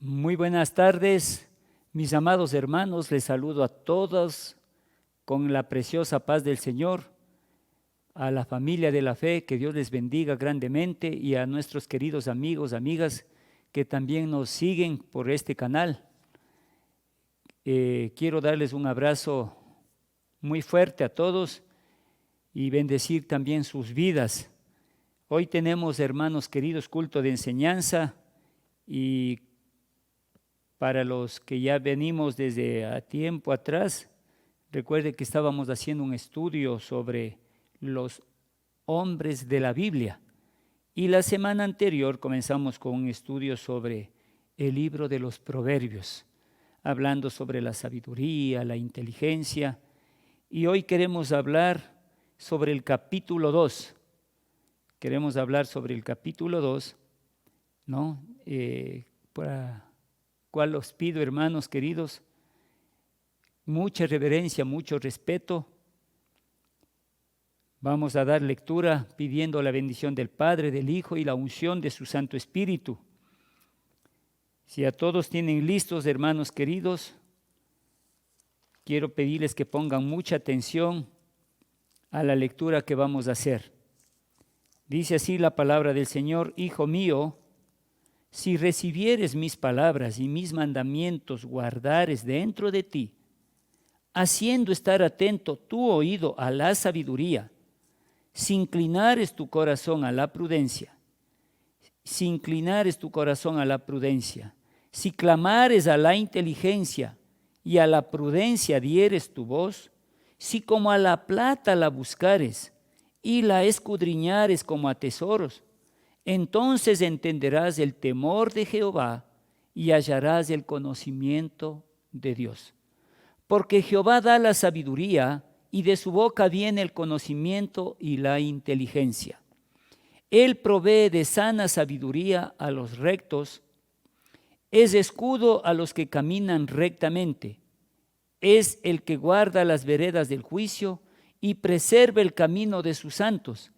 Muy buenas tardes, mis amados hermanos. Les saludo a todos con la preciosa paz del Señor, a la familia de la fe, que Dios les bendiga grandemente, y a nuestros queridos amigos, amigas que también nos siguen por este canal. Quiero darles un abrazo muy fuerte a todos y bendecir también sus vidas. Hoy tenemos, hermanos queridos, culto de enseñanza, y para los que ya venimos desde a tiempo atrás, recuerde que estábamos haciendo un estudio sobre los hombres de la Biblia. Y la semana anterior comenzamos con un estudio sobre el libro de los Proverbios, hablando sobre la sabiduría, la inteligencia. Y hoy queremos hablar sobre el capítulo 2. Queremos hablar sobre el capítulo 2, ¿no? Para cual os pido, hermanos queridos, mucha reverencia, mucho respeto. Vamos a dar lectura pidiendo la bendición del Padre, del Hijo y la unción de su Santo Espíritu. Si a todos tienen listos, hermanos queridos, quiero pedirles que pongan mucha atención a la lectura que vamos a hacer. Dice así la palabra del Señor: Hijo mío, si recibieres mis palabras y mis mandamientos guardares dentro de ti, haciendo estar atento tu oído a la sabiduría, si inclinares tu corazón a la prudencia, si clamares a la inteligencia y a la prudencia dieres tu voz, si como a la plata la buscares y la escudriñares como a tesoros, entonces entenderás el temor de Jehová y hallarás el conocimiento de Dios. Porque Jehová da la sabiduría y de su boca viene el conocimiento y la inteligencia. Él provee de sana sabiduría a los rectos, es escudo a los que caminan rectamente, es el que guarda las veredas del juicio y preserva el camino de sus santos.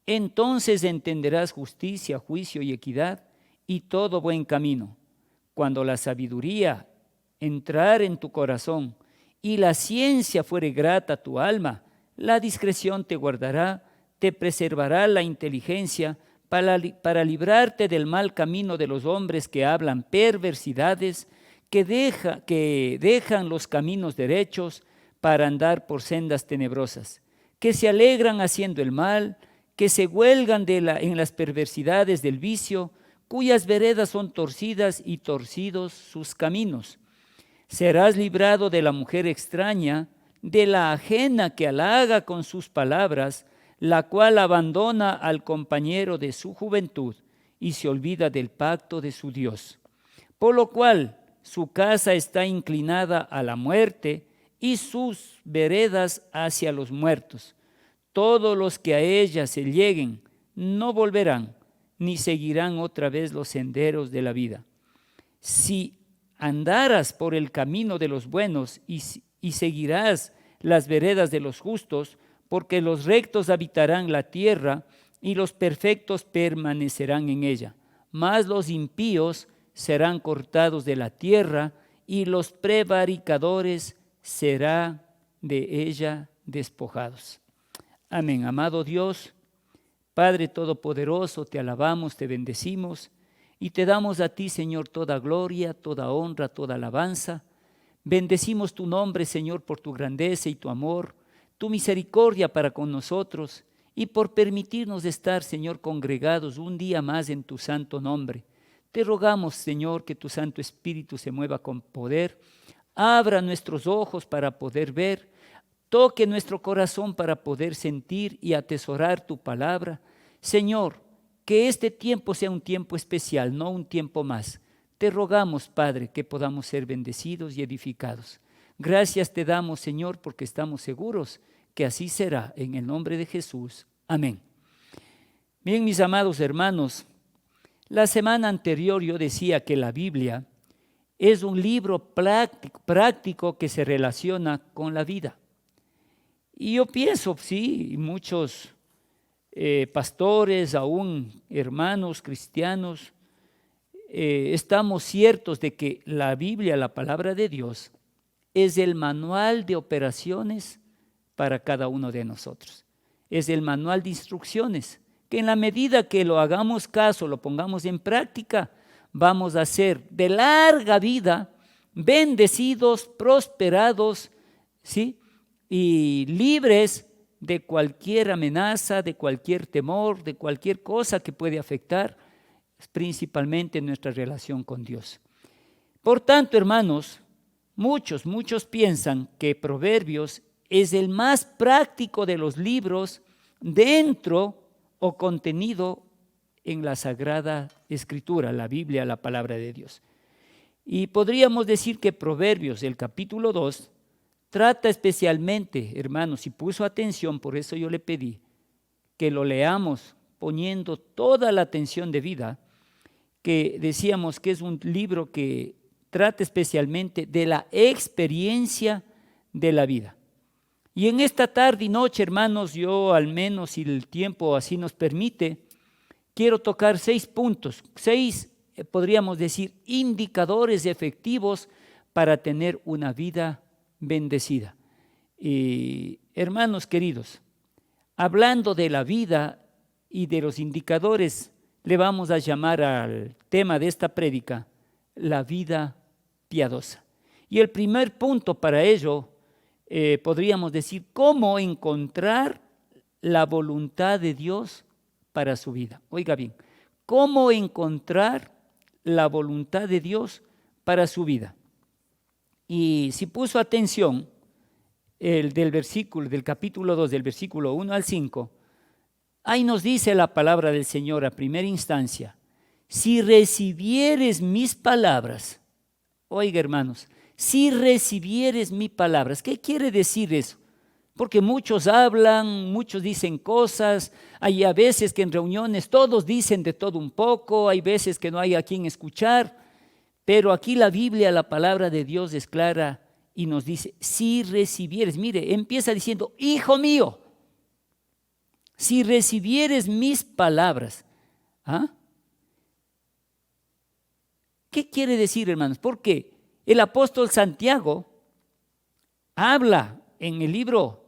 Entonces entenderás justicia, juicio y equidad y todo buen camino. Cuando la sabiduría entrar en tu corazón y la ciencia fuere grata a tu alma, la discreción te guardará, te preservará la inteligencia para librarte del mal camino de los hombres que hablan perversidades, que dejan los caminos derechos para andar por sendas tenebrosas, que se alegran haciendo el mal, que se huelgan en las perversidades del vicio, cuyas veredas son torcidas y torcidos sus caminos. Serás librado de la mujer extraña, de la ajena que halaga con sus palabras, la cual abandona al compañero de su juventud y se olvida del pacto de su Dios. Por lo cual su casa está inclinada a la muerte y sus veredas hacia los muertos. Todos los que a ella se lleguen no volverán, ni seguirán otra vez los senderos de la vida. Si andaras por el camino de los buenos y seguirás las veredas de los justos, porque los rectos habitarán la tierra y los perfectos permanecerán en ella. Mas los impíos serán cortados de la tierra y los prevaricadores serán de ella despojados. Amén. Amado Dios, Padre Todopoderoso, te alabamos, te bendecimos y te damos a ti, Señor, toda gloria, toda honra, toda alabanza. Bendecimos tu nombre, Señor, por tu grandeza y tu amor, tu misericordia para con nosotros y por permitirnos estar, Señor, congregados un día más en tu santo nombre. Te rogamos, Señor, que tu Santo Espíritu se mueva con poder, abra nuestros ojos para poder ver, toque nuestro corazón para poder sentir y atesorar tu palabra. Señor, que este tiempo sea un tiempo especial, no un tiempo más. Te rogamos, Padre, que podamos ser bendecidos y edificados. Gracias te damos, Señor, porque estamos seguros que así será, en el nombre de Jesús. Amén. Bien, mis amados hermanos, la semana anterior yo decía que la Biblia es un libro práctico que se relaciona con la vida. Y yo pienso, sí, muchos pastores, aún hermanos cristianos, estamos ciertos de que la Biblia, la palabra de Dios, es el manual de operaciones para cada uno de nosotros. Es el manual de instrucciones, que en la medida que lo hagamos caso, lo pongamos en práctica, vamos a ser de larga vida, bendecidos, prosperados, ¿sí? Y libres de cualquier amenaza, de cualquier temor, de cualquier cosa que puede afectar principalmente nuestra relación con Dios. Por tanto, hermanos, muchos piensan que Proverbios es el más práctico de los libros dentro o contenido en la Sagrada Escritura, la Biblia, la palabra de Dios. Y podríamos decir que Proverbios, el capítulo 2, trata especialmente, hermanos, si puso atención, por eso yo le pedí que lo leamos poniendo toda la atención debida, que decíamos que es un libro que trata especialmente de la experiencia de la vida. Y en esta tarde y noche, hermanos, yo al menos, si el tiempo así nos permite, quiero tocar 6 puntos, 6, podríamos decir, indicadores efectivos para tener una vida bendecida. Y, hermanos queridos, hablando de la vida y de los indicadores, le vamos a llamar al tema de esta prédica la vida piadosa. Y el primer punto para ello, podríamos decir, cómo encontrar la voluntad de Dios para su vida. Oiga bien, cómo encontrar la voluntad de Dios para su vida. Y si puso atención, el del capítulo 2, del versículo 1 al 5, ahí nos dice la palabra del Señor a primera instancia: si recibieres mis palabras, oiga hermanos, si recibieres mis palabras, ¿qué quiere decir eso? Porque muchos hablan, muchos dicen cosas, hay a veces que en reuniones todos dicen de todo un poco, hay veces que no hay a quien escuchar, pero aquí la Biblia, la palabra de Dios es clara y nos dice, si recibieres, mire, empieza diciendo, hijo mío, si recibieres mis palabras. ¿Ah? ¿Qué quiere decir, hermanos? Porque el apóstol Santiago habla en el libro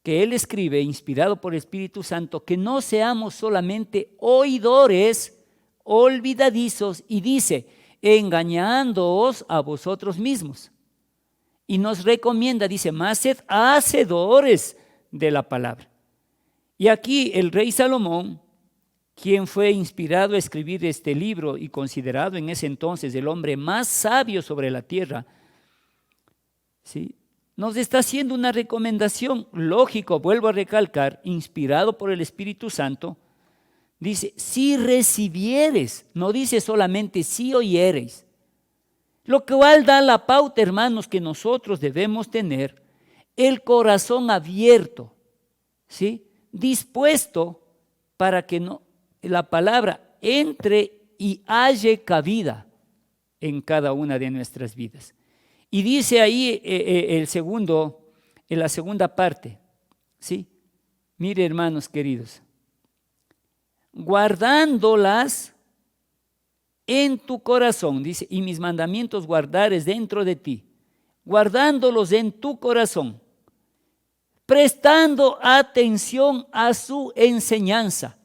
que él escribe, inspirado por el Espíritu Santo, que no seamos solamente oidores olvidadizos, y dice, engañándoos a vosotros mismos. Y nos recomienda, dice, más sed hacedores de la palabra. Y aquí el rey Salomón, quien fue inspirado a escribir este libro y considerado en ese entonces el hombre más sabio sobre la tierra, ¿sí?, nos está haciendo una recomendación, lógico, vuelvo a recalcar, inspirado por el Espíritu Santo. Dice, si recibieres, no dice solamente si oyereis. Lo cual da la pauta, hermanos, que nosotros debemos tener el corazón abierto, ¿sí?, dispuesto para que la palabra entre y halle cabida en cada una de nuestras vidas. Y dice ahí en la segunda parte, ¿sí? Mire, hermanos queridos, guardándolas en tu corazón, dice, y mis mandamientos guardares dentro de ti, guardándolos en tu corazón, prestando atención a su enseñanza.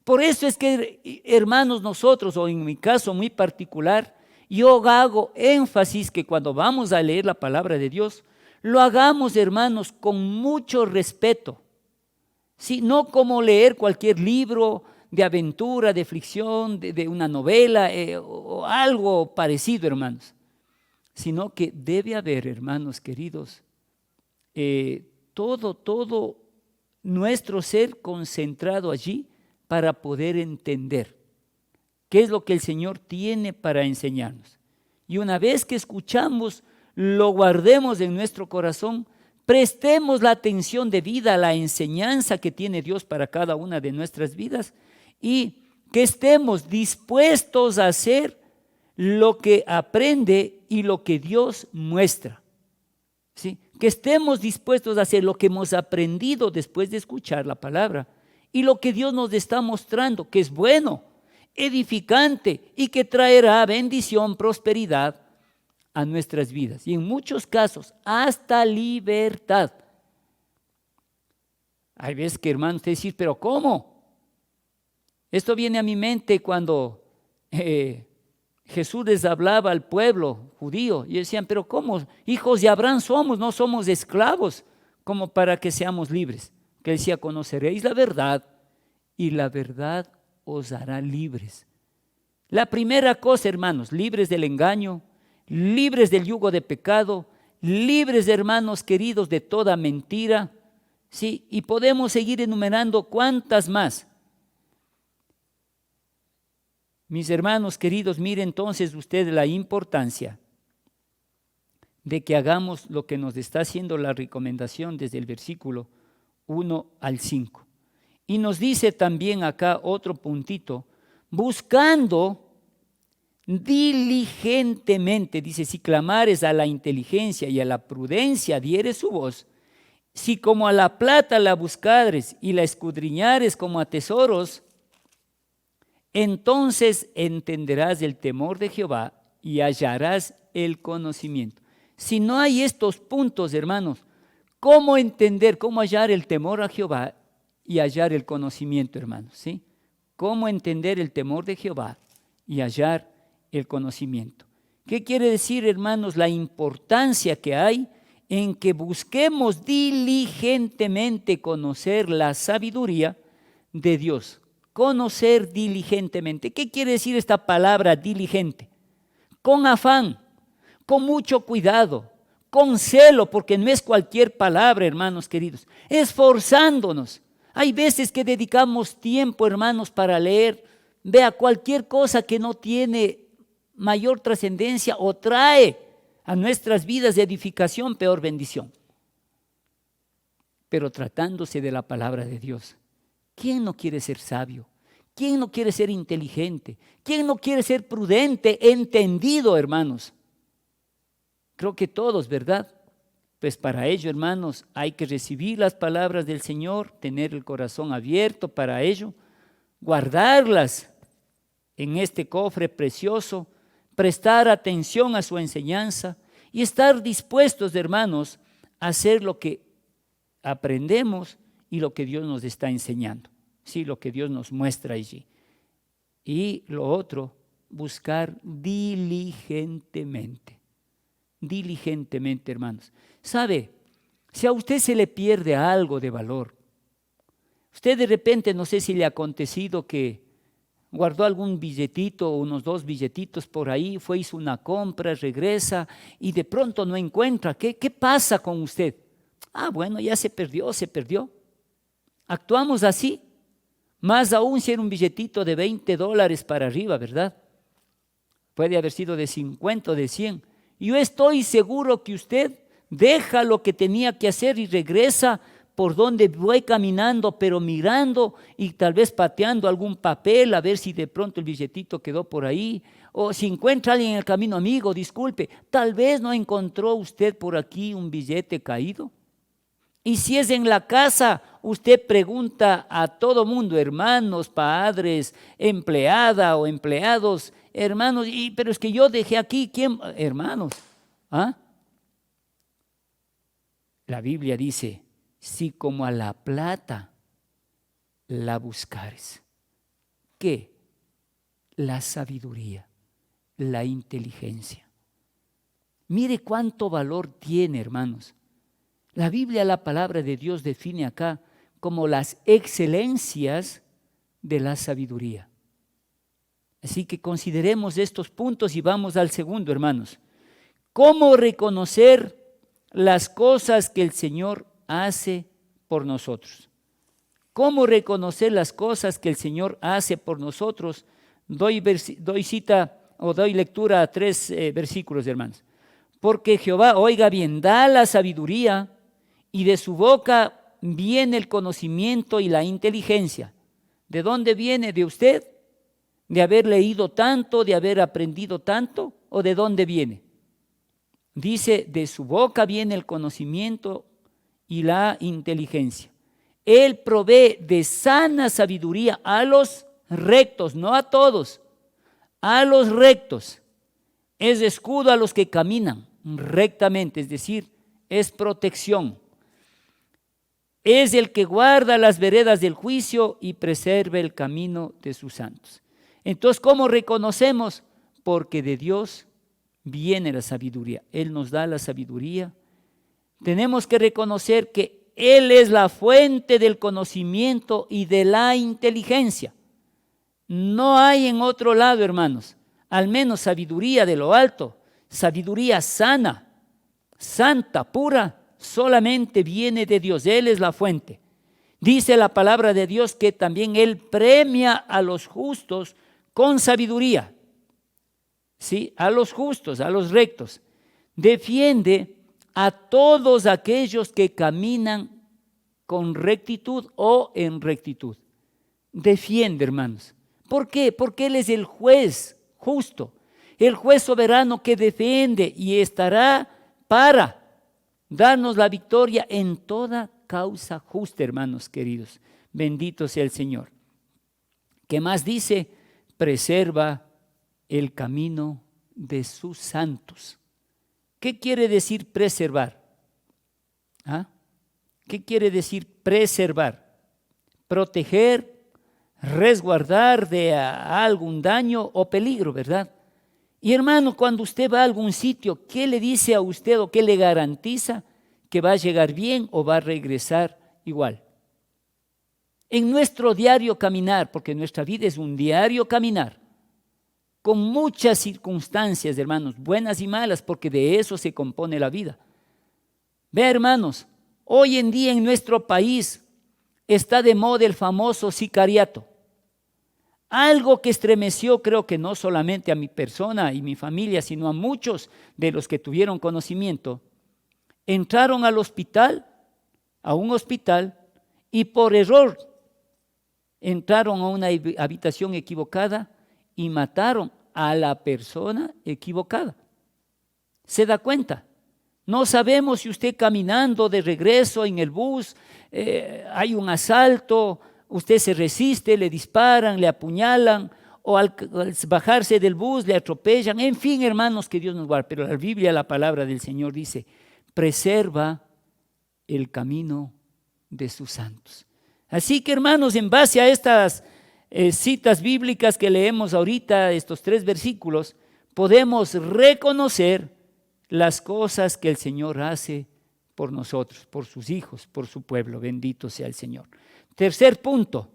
Por eso es que, hermanos, nosotros, o en mi caso muy particular, yo hago énfasis que cuando vamos a leer la palabra de Dios, lo hagamos, hermanos, con mucho respeto. ¿Sí? No como leer cualquier libro de aventura, de ficción, de una novela o algo parecido, hermanos. Sino que debe haber, hermanos queridos, todo nuestro ser concentrado allí para poder entender qué es lo que el Señor tiene para enseñarnos. Y una vez que escuchamos, lo guardemos en nuestro corazón, prestemos la atención debida a la enseñanza que tiene Dios para cada una de nuestras vidas y que estemos dispuestos a hacer lo que aprende y lo que Dios muestra. ¿Sí? Que estemos dispuestos a hacer lo que hemos aprendido después de escuchar la palabra y lo que Dios nos está mostrando, que es bueno. edificante y que traerá bendición, prosperidad a nuestras vidas. Y en muchos casos, hasta libertad. Hay veces que, hermanos, usted dice, pero ¿cómo? Esto viene a mi mente cuando Jesús les hablaba al pueblo judío y decían, pero ¿cómo? Hijos de Abraham somos, no somos esclavos, como para que seamos libres. Que decía, conoceréis la verdad y la verdad os hará libres. La primera cosa, hermanos, libres del engaño, libres del yugo de pecado, libres, hermanos queridos, de toda mentira. Sí, y podemos seguir enumerando cuántas más. Mis hermanos queridos, mire entonces usted la importancia de que hagamos lo que nos está haciendo la recomendación desde el versículo 1 al 5. Y nos dice también acá otro puntito, buscando diligentemente, dice, si clamares a la inteligencia y a la prudencia dieres su voz, si como a la plata la buscares y la escudriñares como a tesoros, entonces entenderás el temor de Jehová y hallarás el conocimiento. Si no hay estos puntos, hermanos, ¿cómo entender, cómo hallar el temor a Jehová y hallar el conocimiento, hermanos? ¿Sí? ¿Cómo entender el temor de Jehová y hallar el conocimiento? ¿Qué quiere decir, hermanos? La importancia que hay en que busquemos diligentemente conocer la sabiduría de Dios. Conocer diligentemente. ¿Qué quiere decir esta palabra diligente? Con afán, con mucho cuidado, con celo, porque no es cualquier palabra, hermanos queridos. Esforzándonos. Hay veces que dedicamos tiempo, hermanos, para leer. Vea, cualquier cosa que no tiene mayor trascendencia o trae a nuestras vidas de edificación, peor bendición. Pero tratándose de la palabra de Dios, ¿quién no quiere ser sabio? ¿Quién no quiere ser inteligente? ¿Quién no quiere ser prudente, entendido, hermanos? Creo que todos, ¿verdad? Pues para ello, hermanos, hay que recibir las palabras del Señor, tener el corazón abierto para ello, guardarlas en este cofre precioso, prestar atención a su enseñanza y estar dispuestos, hermanos, a hacer lo que aprendemos y lo que Dios nos está enseñando. Sí, lo que Dios nos muestra allí. Y lo otro, buscar diligentemente. Diligentemente, hermanos. ¿Sabe? Si a usted se le pierde algo de valor, usted de repente, no sé si le ha acontecido que guardó algún billetito, unos 2 billetitos por ahí, fue, hizo una compra, regresa y de pronto no encuentra. ¿Qué pasa con usted? Bueno, ya se perdió. Actuamos así. Más aún si era un billetito de $20 para arriba, ¿verdad? Puede haber sido de 50 o de 100. Yo estoy seguro que usted deja lo que tenía que hacer y regresa por donde voy caminando, pero mirando y tal vez pateando algún papel a ver si de pronto el billetito quedó por ahí. O si encuentra alguien en el camino, amigo, disculpe, tal vez no encontró usted por aquí un billete caído. Y si es en la casa, usted pregunta a todo mundo, hermanos, padres, empleada o empleados, hermanos, pero es que yo dejé aquí, ¿quién? Hermanos, La Biblia dice, si como a la plata la buscares. ¿Qué? La sabiduría, la inteligencia. Mire cuánto valor tiene, hermanos. La Biblia, la palabra de Dios, define acá como las excelencias de la sabiduría. Así que consideremos estos puntos y vamos al segundo, hermanos. ¿Cómo reconocer las cosas que el Señor hace por nosotros? ¿Cómo reconocer las cosas que el Señor hace por nosotros? Doy lectura a 3 versículos, hermanos. Porque Jehová, oiga bien, da la sabiduría y de su boca viene el conocimiento y la inteligencia. ¿De dónde viene? ¿De usted? ¿De haber leído tanto, de haber aprendido tanto? ¿O de dónde viene? Dice, de su boca viene el conocimiento y la inteligencia. Él provee de sana sabiduría a los rectos, no a todos, a los rectos. Es escudo a los que caminan rectamente, es decir, es protección. Es el que guarda las veredas del juicio y preserva el camino de sus santos. Entonces, ¿cómo reconocemos? Porque de Dios viene la sabiduría. Él nos da la sabiduría. Tenemos que reconocer que Él es la fuente del conocimiento y de la inteligencia. No hay en otro lado, hermanos, al menos sabiduría de lo alto, sabiduría sana, santa, pura, solamente viene de Dios. Él es la fuente. Dice la palabra de Dios que también Él premia a los justos con sabiduría. ¿Sí? A los justos, a los rectos. Defiende a todos aquellos que caminan con rectitud o en rectitud. Defiende, hermanos. ¿Por qué? Porque Él es el juez justo, el juez soberano que defiende y estará para darnos la victoria en toda causa justa, hermanos queridos. Bendito sea el Señor. ¿Qué más dice? Preserva el camino de sus santos. ¿Qué quiere decir preservar? ¿Ah? ¿Qué quiere decir preservar? Proteger, resguardar de algún daño o peligro, ¿verdad? Y hermano, cuando usted va a algún sitio, ¿qué le dice a usted o qué le garantiza que va a llegar bien o va a regresar igual? En nuestro diario caminar, porque nuestra vida es un diario caminar, con muchas circunstancias, hermanos, buenas y malas, porque de eso se compone la vida. Ve, hermanos, hoy en día en nuestro país está de moda el famoso sicariato. Algo que estremeció, creo que no solamente a mi persona y mi familia, sino a muchos de los que tuvieron conocimiento. Entraron al hospital, a un hospital, y por error entraron a una habitación equivocada y mataron a la persona equivocada. ¿Se da cuenta? No sabemos si usted caminando de regreso en el bus, hay un asalto, usted se resiste, le disparan, le apuñalan, o al bajarse del bus le atropellan. En fin, hermanos, que Dios nos guarde. Pero la Biblia, la palabra del Señor dice, preserva el camino de sus santos. Así que, hermanos, en base a estas citas bíblicas que leemos ahorita, estos 3 versículos, podemos reconocer las cosas que el Señor hace por nosotros, por sus hijos, por su pueblo. Bendito sea el Señor. Tercer punto,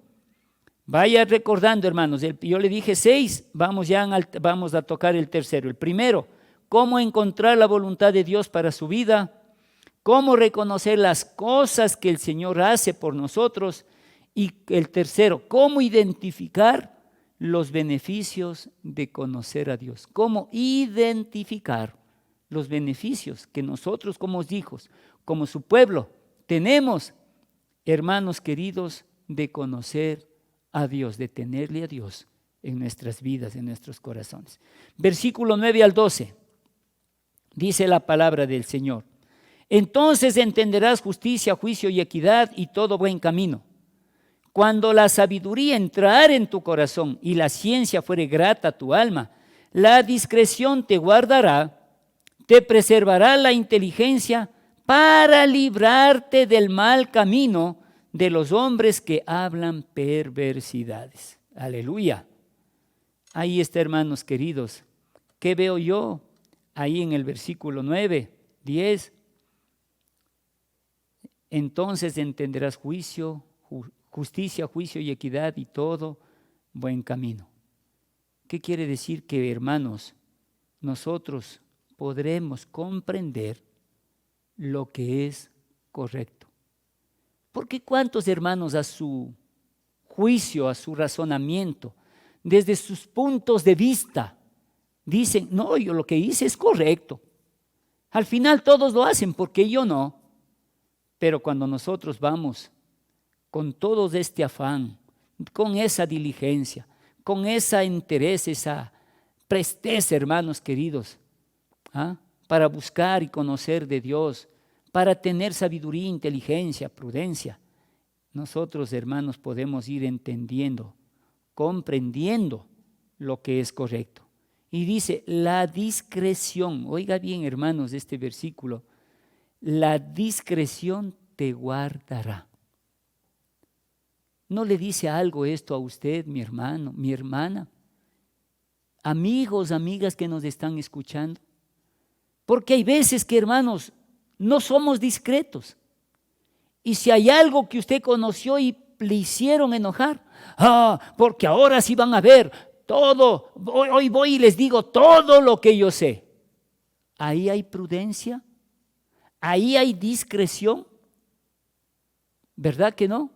vaya recordando, hermanos, yo le dije 6, vamos a tocar el tercero. El primero, cómo encontrar la voluntad de Dios para su vida, cómo reconocer las cosas que el Señor hace por nosotros, y el tercero, cómo identificar los beneficios de conocer a Dios. Cómo identificar los beneficios que nosotros como hijos, como su pueblo, tenemos, hermanos queridos, de conocer a Dios, de tenerle a Dios en nuestras vidas, en nuestros corazones. Versículo 9 al 12, dice la palabra del Señor. Entonces entenderás justicia, juicio y equidad y todo buen camino. Cuando la sabiduría entrare en tu corazón y la ciencia fuere grata a tu alma, la discreción te guardará, te preservará la inteligencia para librarte del mal camino de los hombres que hablan perversidades. Aleluya. Ahí está, hermanos queridos. ¿Qué veo yo? Ahí en el versículo 9, 10. Entonces entenderás justicia, juicio y equidad y todo buen camino. ¿Qué quiere decir? Que, hermanos, nosotros podremos comprender lo que es correcto. Porque cuántos hermanos a su juicio, a su razonamiento, desde sus puntos de vista, dicen, no, yo lo que hice es correcto. Al final todos lo hacen, porque yo no. Pero cuando nosotros vamos con todo este afán, con esa diligencia, con ese interés, esa presteza, hermanos queridos, para buscar y conocer de Dios, para tener sabiduría, inteligencia, prudencia, nosotros, hermanos, podemos ir entendiendo comprendiendo lo que es correcto. Y dice, la discreción, oiga bien hermanos este versículo, la discreción te guardará. ¿No le dice algo esto a usted, mi hermano, mi hermana? Amigos, amigas que nos están escuchando. Porque hay veces que, hermanos, no somos discretos. Y si hay algo que usted conoció y le hicieron enojar, porque ahora sí van a ver todo, hoy voy y les digo todo lo que yo sé. Ahí hay prudencia, ahí hay discreción, ¿verdad que no?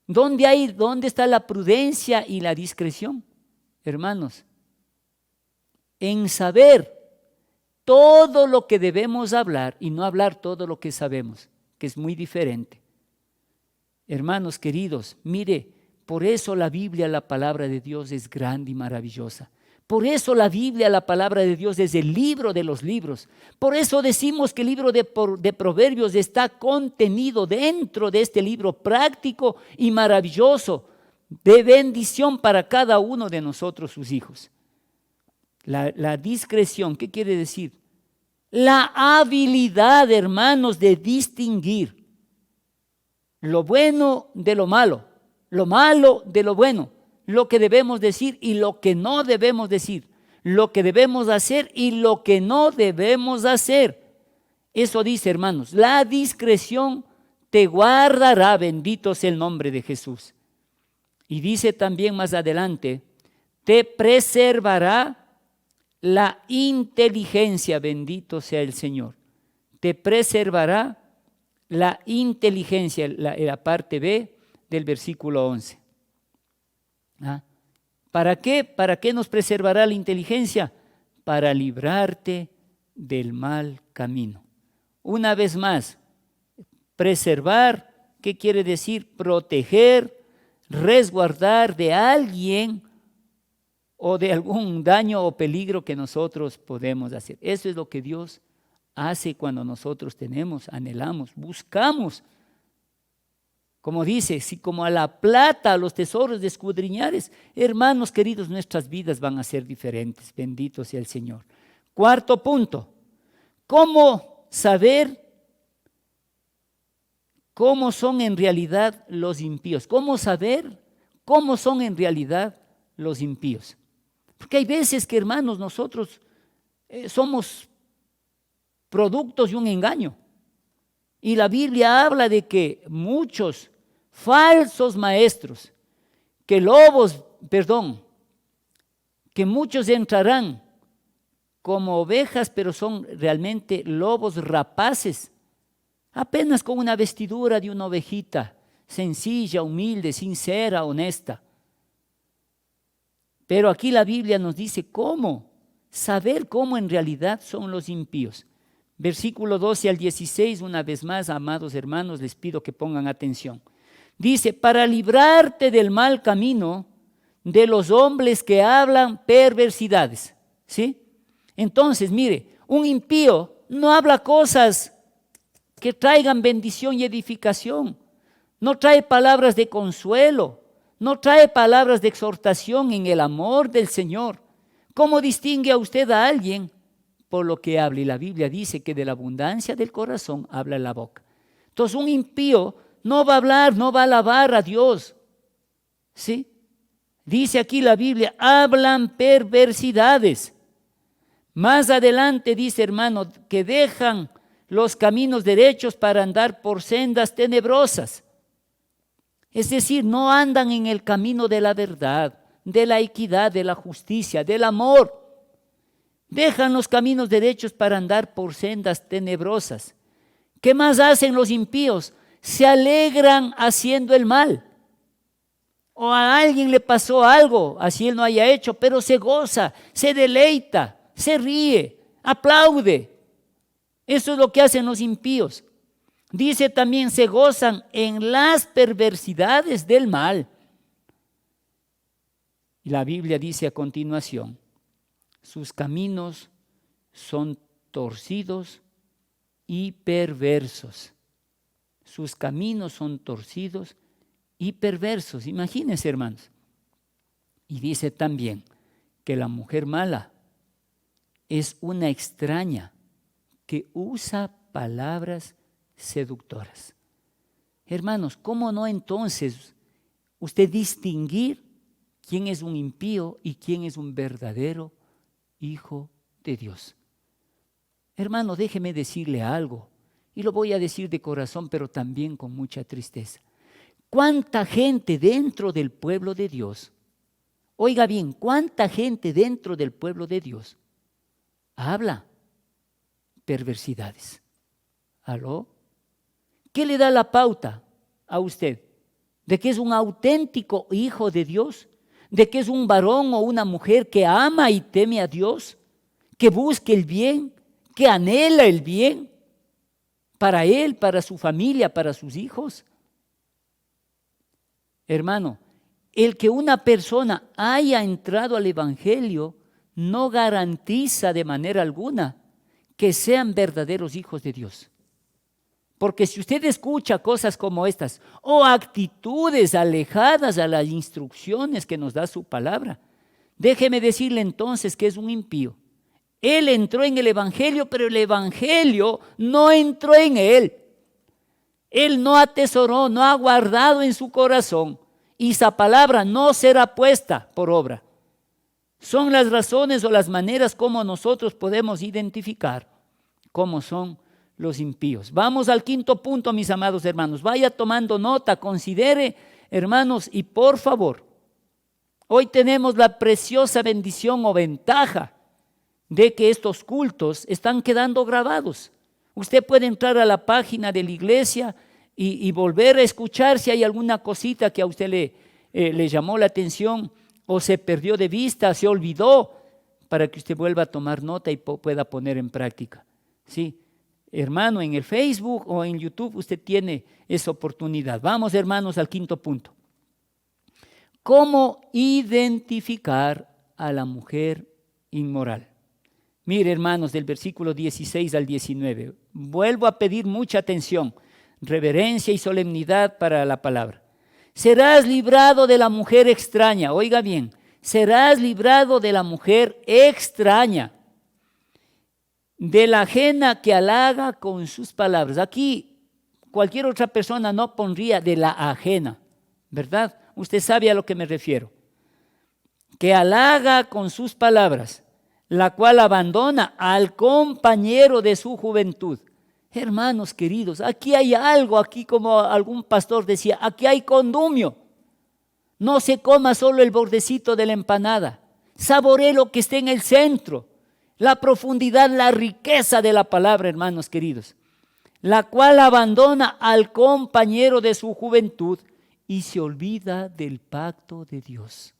¿Dónde está la prudencia y la discreción? Hermanos, en saber todo lo que debemos hablar y no hablar todo lo que sabemos, que es muy diferente. Hermanos queridos, mire, por eso la Biblia, la palabra de Dios es grande y maravillosa. Por eso la Biblia, la palabra de Dios es el libro de los libros. Por eso decimos que el libro de Proverbios está contenido dentro de este libro práctico y maravilloso, de bendición para cada uno de nosotros, sus hijos. La discreción, ¿qué quiere decir? La habilidad, hermanos, de distinguir lo bueno de lo malo de lo bueno, lo que debemos decir y lo que no debemos decir, lo que debemos hacer y lo que no debemos hacer. Eso dice, hermanos, la discreción te guardará, bendito sea el nombre de Jesús. Y dice también más adelante, te preservará la inteligencia, bendito sea el Señor. Te preservará la inteligencia, la parte B del versículo 11. ¿Para qué? ¿Para qué nos preservará la inteligencia? Para librarte del mal camino. Una vez más, preservar, ¿qué quiere decir? Proteger, resguardar de alguien o de algún daño o peligro que nosotros podemos hacer. Eso es lo que Dios hace cuando nosotros tenemos, anhelamos, buscamos. Como dice, si como a la plata, a los tesoros de escudriñares, hermanos queridos, nuestras vidas van a ser diferentes. Bendito sea el Señor. Cuarto punto, ¿cómo saber cómo son en realidad los impíos? ¿Cómo saber cómo son en realidad los impíos? Porque hay veces que, hermanos, nosotros somos productos de un engaño. Y la Biblia habla de que muchos falsos maestros, que muchos entrarán como ovejas, pero son realmente lobos rapaces, apenas con una vestidura de una ovejita, sencilla, humilde, sincera, honesta. Pero aquí la Biblia nos dice cómo, saber cómo en realidad son los impíos. Versículo 12 al 16, una vez más, amados hermanos, les pido que pongan atención. Dice, para librarte del mal camino de los hombres que hablan perversidades. ¿Sí? Entonces, mire, un impío no habla cosas que traigan bendición y edificación. No trae palabras de consuelo. No trae palabras de exhortación en el amor del Señor. ¿Cómo distingue a usted a alguien? Por lo que habla, y la Biblia dice que de la abundancia del corazón habla la boca. Entonces un impío no va a hablar, no va a alabar a Dios. ¿Sí? Dice aquí la Biblia, hablan perversidades. Más adelante dice, hermano, que dejan los caminos derechos para andar por sendas tenebrosas. Es decir, no andan en el camino de la verdad, de la equidad, de la justicia, del amor. Dejan los caminos derechos para andar por sendas tenebrosas. ¿Qué más hacen los impíos? Se alegran haciendo el mal. O a alguien le pasó algo, así él no haya hecho, pero se goza, se deleita, se ríe, aplaude. Eso es lo que hacen los impíos. Dice también, se gozan en las perversidades del mal. Y la Biblia dice a continuación, sus caminos son torcidos y perversos. Sus caminos son torcidos y perversos. Imagínense, hermanos. Y dice también que la mujer mala es una extraña que usa palabras seductoras. Hermanos, ¿cómo no entonces usted distinguir quién es un impío y quién es un verdadero hijo de Dios? Hermano, déjeme decirle algo, y lo voy a decir de corazón, pero también con mucha tristeza. ¿Cuánta gente dentro del pueblo de Dios, oiga bien, cuánta gente dentro del pueblo de Dios habla perversidades? ¿Aló? ¿Qué le da la pauta a usted de que es un auténtico hijo de Dios? ¿De que es un varón o una mujer que ama y teme a Dios? ¿Que busque el bien? ¿Que anhela el bien para él, para su familia, para sus hijos? Hermano, el que una persona haya entrado al Evangelio no garantiza de manera alguna que sean verdaderos hijos de Dios. Porque si usted escucha cosas como estas o actitudes alejadas a las instrucciones que nos da su palabra, déjeme decirle entonces que es un impío. Él entró en el Evangelio, pero el Evangelio no entró en él. Él no atesoró, no ha guardado en su corazón, y esa palabra no será puesta por obra. Son las razones o las maneras como nosotros podemos identificar cómo son los impíos. Vamos al quinto punto, mis amados hermanos. Vaya tomando nota, considere, hermanos, y por favor, hoy tenemos la preciosa bendición o ventaja de que estos cultos están quedando grabados. Usted puede entrar a la página de la iglesia y volver a escuchar si hay alguna cosita que a usted le llamó la atención o se perdió de vista, se olvidó, para que usted vuelva a tomar nota y pueda poner en práctica. Sí, hermano, en el Facebook o en YouTube usted tiene esa oportunidad. Vamos, hermanos, al quinto punto. ¿Cómo identificar a la mujer inmoral? Mire, hermanos, del versículo 16 al 19. Vuelvo a pedir mucha atención, reverencia y solemnidad para la palabra. Serás librado de la mujer extraña. Oiga bien, serás librado de la mujer extraña, de la ajena que halaga con sus palabras. Aquí cualquier otra persona no pondría de la ajena, ¿verdad? Usted sabe a lo que me refiero. Que halaga con sus palabras, la cual abandona al compañero de su juventud. Hermanos queridos, aquí hay algo, aquí como algún pastor decía, aquí hay condumio. No se coma solo el bordecito de la empanada, saboree lo que esté en el centro, la profundidad, la riqueza de la palabra, hermanos queridos, la cual abandona al compañero de su juventud y se olvida del pacto de Dios.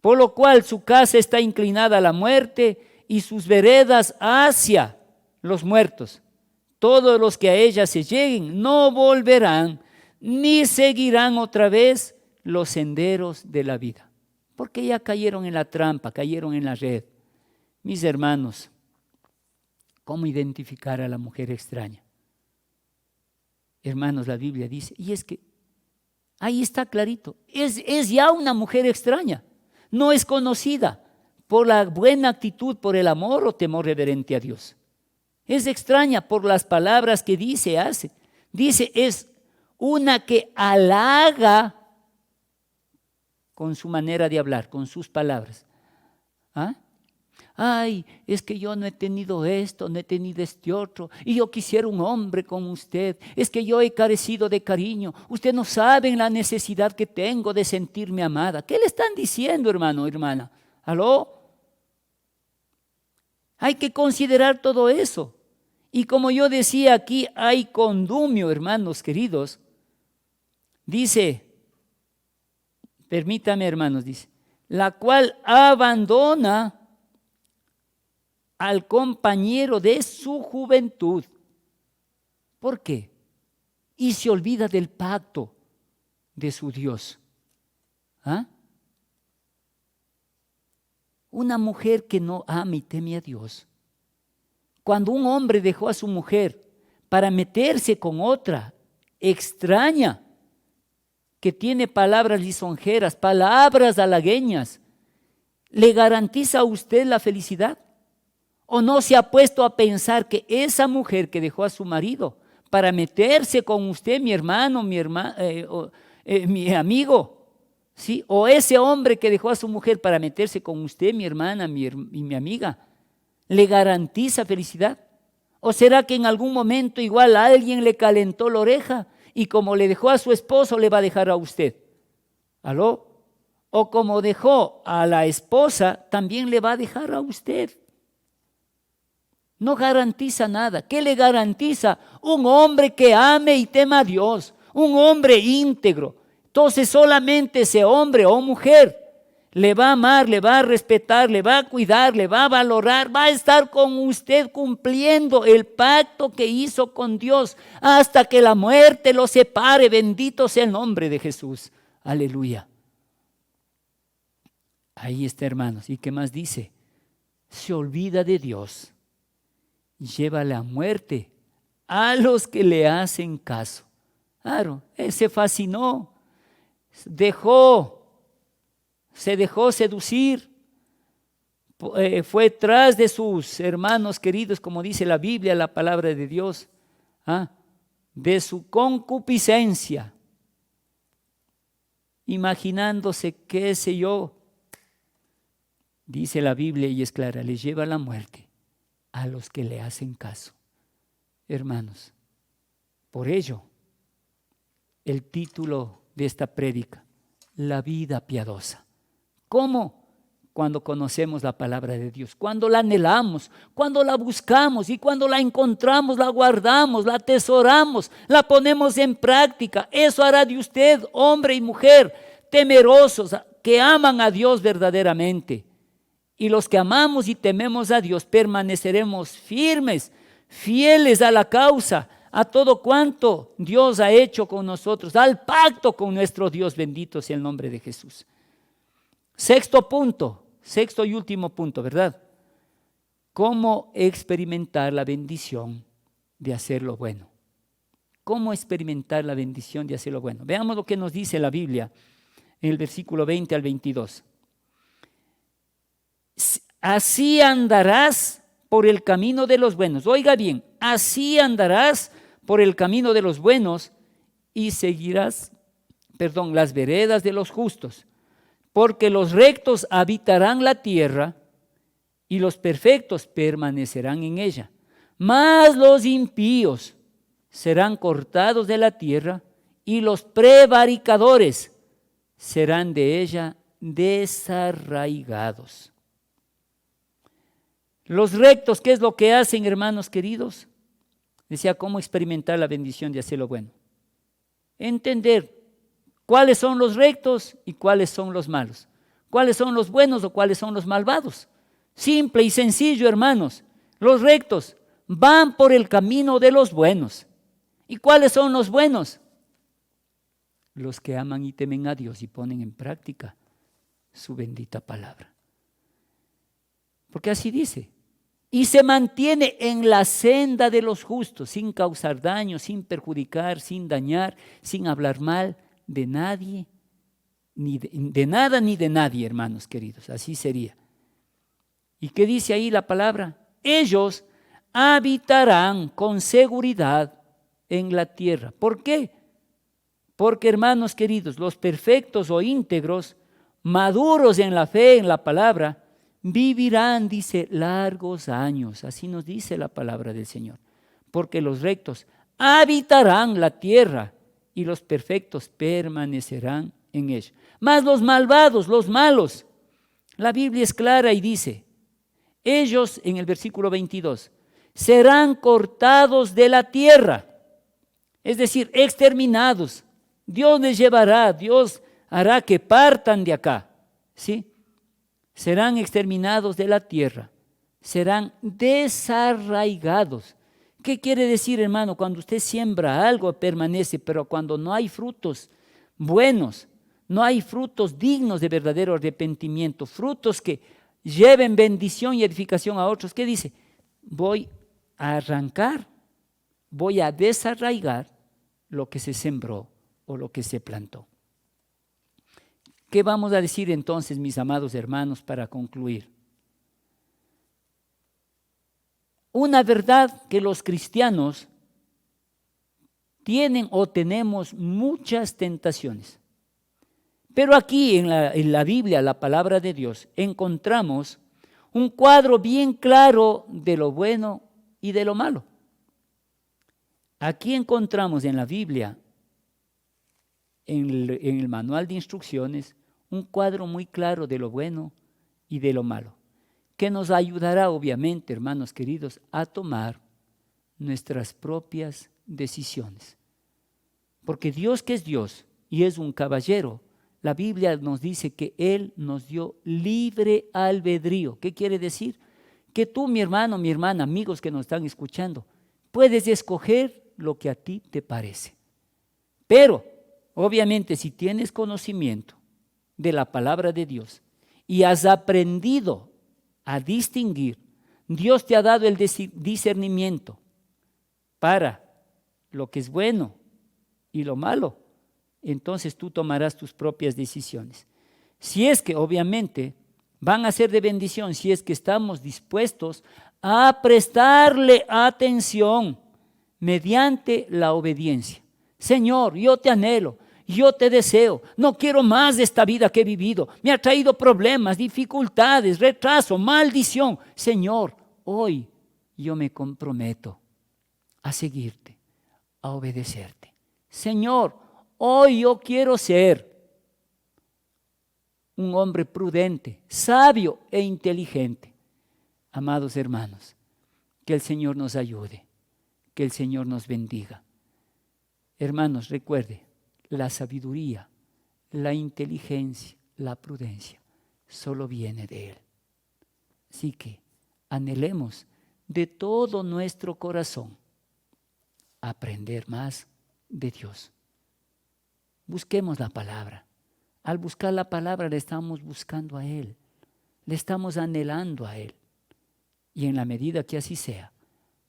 Por lo cual su casa está inclinada a la muerte y sus veredas hacia los muertos. Todos los que a ella se lleguen no volverán ni seguirán otra vez los senderos de la vida. Porque ya cayeron en la trampa, cayeron en la red. Mis hermanos, ¿cómo identificar a la mujer extraña? Hermanos, la Biblia dice, y es que ahí está clarito, es ya una mujer extraña. No es conocida por la buena actitud, por el amor o temor reverente a Dios. Es extraña por las palabras que dice, hace. Dice, es una que halaga con su manera de hablar, con sus palabras. ¿Ah? Ay, es que yo no he tenido esto, no he tenido este otro, y yo quisiera un hombre como usted. Es que yo he carecido de cariño. Usted no sabe la necesidad que tengo de sentirme amada. ¿Qué le están diciendo, hermano, hermana? ¿Aló? Hay que considerar todo eso. Y como yo decía, aquí hay condumio, hermanos queridos. Dice, permítame, hermanos, dice, la cual abandona al compañero de su juventud. ¿Por qué? Y se olvida del pacto de su Dios. ¿Ah? Una mujer que no ama y teme a Dios. Cuando un hombre dejó a su mujer para meterse con otra extraña, que tiene palabras lisonjeras, palabras halagueñas, ¿le garantiza a usted la felicidad? ¿O no se ha puesto a pensar que esa mujer que dejó a su marido para meterse con usted, mi hermano, mi amigo, ¿sí? O ese hombre que dejó a su mujer para meterse con usted, mi hermana y mi amiga, ¿le garantiza felicidad? ¿O será que en algún momento igual alguien le calentó la oreja y como le dejó a su esposo le va a dejar a usted? ¿Aló? O como dejó a la esposa, también le va a dejar a usted. No garantiza nada. ¿Qué le garantiza? Un hombre que ame y tema a Dios, un hombre íntegro. Entonces solamente ese hombre o mujer le va a amar, le va a respetar, le va a cuidar, le va a valorar, va a estar con usted cumpliendo el pacto que hizo con Dios hasta que la muerte lo separe. Bendito sea el nombre de Jesús. Aleluya. Ahí está, hermanos. ¿Y qué más dice? Se olvida de Dios y lleva a la muerte a los que le hacen caso. Claro, se fascinó, se dejó seducir, fue tras de sus hermanos queridos, como dice la Biblia, la palabra de Dios, de su concupiscencia, imaginándose, qué sé yo, dice la Biblia y es clara, le lleva a la muerte a los que le hacen caso. Hermanos, por ello, el título de esta prédica, la vida piadosa. ¿Cómo? Cuando conocemos la palabra de Dios, cuando la anhelamos, cuando la buscamos y cuando la encontramos, la guardamos, la atesoramos, la ponemos en práctica. Eso hará de usted, hombre y mujer, temerosos, que aman a Dios verdaderamente. Y los que amamos y tememos a Dios permaneceremos firmes, fieles a la causa, a todo cuanto Dios ha hecho con nosotros, al pacto con nuestro Dios. Bendito sea el nombre de Jesús. Sexto y último punto, ¿verdad? ¿Cómo experimentar la bendición de hacer lo bueno? ¿Cómo experimentar la bendición de hacer lo bueno? Veamos lo que nos dice la Biblia en el versículo 20 al 22. Así andarás por el camino de los buenos. Oiga bien, así andarás por el camino de los buenos y seguirás, las veredas de los justos, porque los rectos habitarán la tierra y los perfectos permanecerán en ella. Mas los impíos serán cortados de la tierra y los prevaricadores serán de ella desarraigados. Los rectos, ¿qué es lo que hacen, hermanos queridos? Decía, ¿cómo experimentar la bendición de hacer lo bueno? Entender cuáles son los rectos y cuáles son los malos. Cuáles son los buenos o cuáles son los malvados. Simple y sencillo, hermanos. Los rectos van por el camino de los buenos. ¿Y cuáles son los buenos? Los que aman y temen a Dios y ponen en práctica su bendita palabra. Porque así dice. Y se mantiene en la senda de los justos, sin causar daño, sin perjudicar, sin dañar, sin hablar mal de nadie, ni de nada ni de nadie, hermanos queridos. Así sería. ¿Y qué dice ahí la palabra? Ellos habitarán con seguridad en la tierra. ¿Por qué? Porque, hermanos queridos, los perfectos o íntegros, maduros en la fe, en la palabra, vivirán, dice, largos años. Así nos dice la palabra del Señor. Porque los rectos habitarán la tierra y los perfectos permanecerán en ella. Mas los malvados, los malos, la Biblia es clara y dice, ellos, en el versículo 22, serán cortados de la tierra, es decir, exterminados. Dios les llevará, Dios hará que partan de acá, ¿sí? Serán exterminados de la tierra, serán desarraigados. ¿Qué quiere decir, hermano? Cuando usted siembra algo permanece, pero cuando no hay frutos buenos, no hay frutos dignos de verdadero arrepentimiento, frutos que lleven bendición y edificación a otros, ¿qué dice? Voy a arrancar, voy a desarraigar lo que se sembró o lo que se plantó. ¿Qué vamos a decir entonces, mis amados hermanos, para concluir? Una verdad que los cristianos tienen o tenemos muchas tentaciones. Pero aquí en la Biblia, la palabra de Dios, encontramos un cuadro bien claro de lo bueno y de lo malo. Aquí encontramos en la Biblia, en el manual de instrucciones, un cuadro muy claro de lo bueno y de lo malo, que nos ayudará obviamente, hermanos queridos, a tomar nuestras propias decisiones. Porque Dios, que es Dios y es un caballero, la Biblia nos dice que Él nos dio libre albedrío. ¿Qué quiere decir? Que tú, mi hermano, mi hermana, amigos que nos están escuchando, puedes escoger lo que a ti te parece. Pero, obviamente, si tienes conocimiento de la palabra de Dios y has aprendido a distinguir, Dios te ha dado el discernimiento para lo que es bueno y lo malo, entonces tú tomarás tus propias decisiones. Si es que obviamente van a ser de bendición, si es que estamos dispuestos a prestarle atención mediante la obediencia. Señor, yo te anhelo, yo te deseo, no quiero más de esta vida que he vivido, me ha traído problemas, dificultades, retraso, maldición. Señor, hoy yo me comprometo a seguirte, a obedecerte. Señor, hoy yo quiero ser un hombre prudente, sabio e inteligente. Amados hermanos, que el Señor nos ayude, que el Señor nos bendiga. Hermanos, recuerde, la sabiduría, la inteligencia, la prudencia, solo viene de Él. Así que anhelemos de todo nuestro corazón aprender más de Dios. Busquemos la palabra. Al buscar la palabra le estamos buscando a Él, le estamos anhelando a Él. Y en la medida que así sea,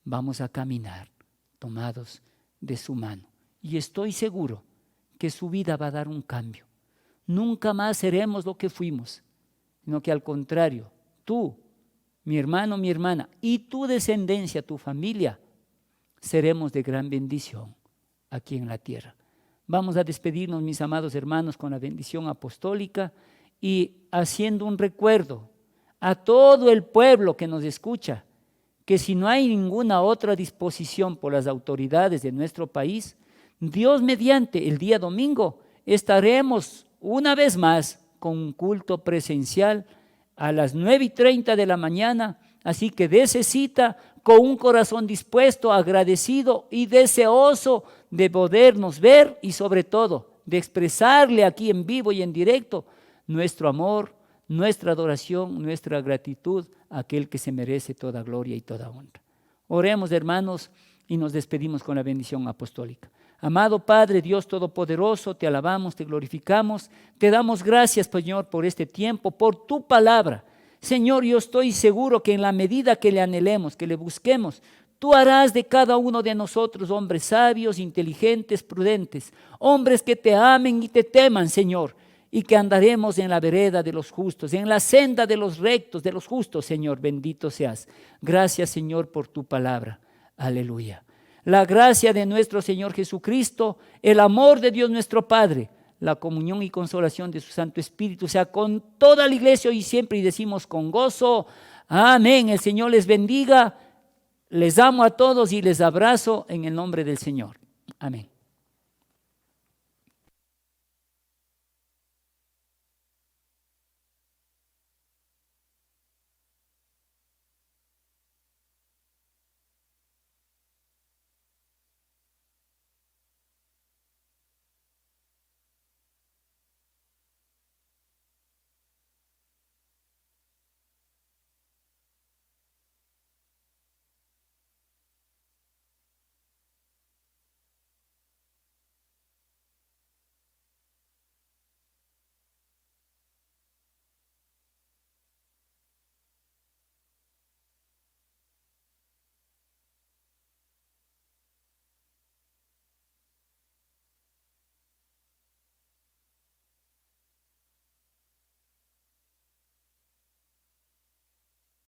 vamos a caminar tomados de su mano. Y estoy seguro que su vida va a dar un cambio. Nunca más seremos lo que fuimos, sino que al contrario, tú, mi hermano, mi hermana, y tu descendencia, tu familia, seremos de gran bendición aquí en la tierra. Vamos a despedirnos, mis amados hermanos, con la bendición apostólica y haciendo un recuerdo a todo el pueblo que nos escucha, que si no hay ninguna otra disposición por las autoridades de nuestro país, Dios mediante el día domingo estaremos una vez más con un culto presencial a las 9:30 de la mañana, así que dése cita con un corazón dispuesto, agradecido y deseoso de podernos ver y sobre todo de expresarle aquí en vivo y en directo nuestro amor, nuestra adoración, nuestra gratitud a aquel que se merece toda gloria y toda honra. Oremos, hermanos, y nos despedimos con la bendición apostólica. Amado Padre, Dios Todopoderoso, te alabamos, te glorificamos, te damos gracias, Señor, por este tiempo, por tu palabra. Señor, yo estoy seguro que en la medida que le anhelemos, que le busquemos, tú harás de cada uno de nosotros hombres sabios, inteligentes, prudentes, hombres que te amen y te teman, Señor, y que andaremos en la vereda de los justos, en la senda de los rectos, de los justos, Señor, bendito seas. Gracias, Señor, por tu palabra. Aleluya. La gracia de nuestro Señor Jesucristo, el amor de Dios nuestro Padre, la comunión y consolación de su Santo Espíritu sea con toda la iglesia hoy y siempre, y decimos con gozo, amén. El Señor les bendiga, les amo a todos y les abrazo en el nombre del Señor. Amén.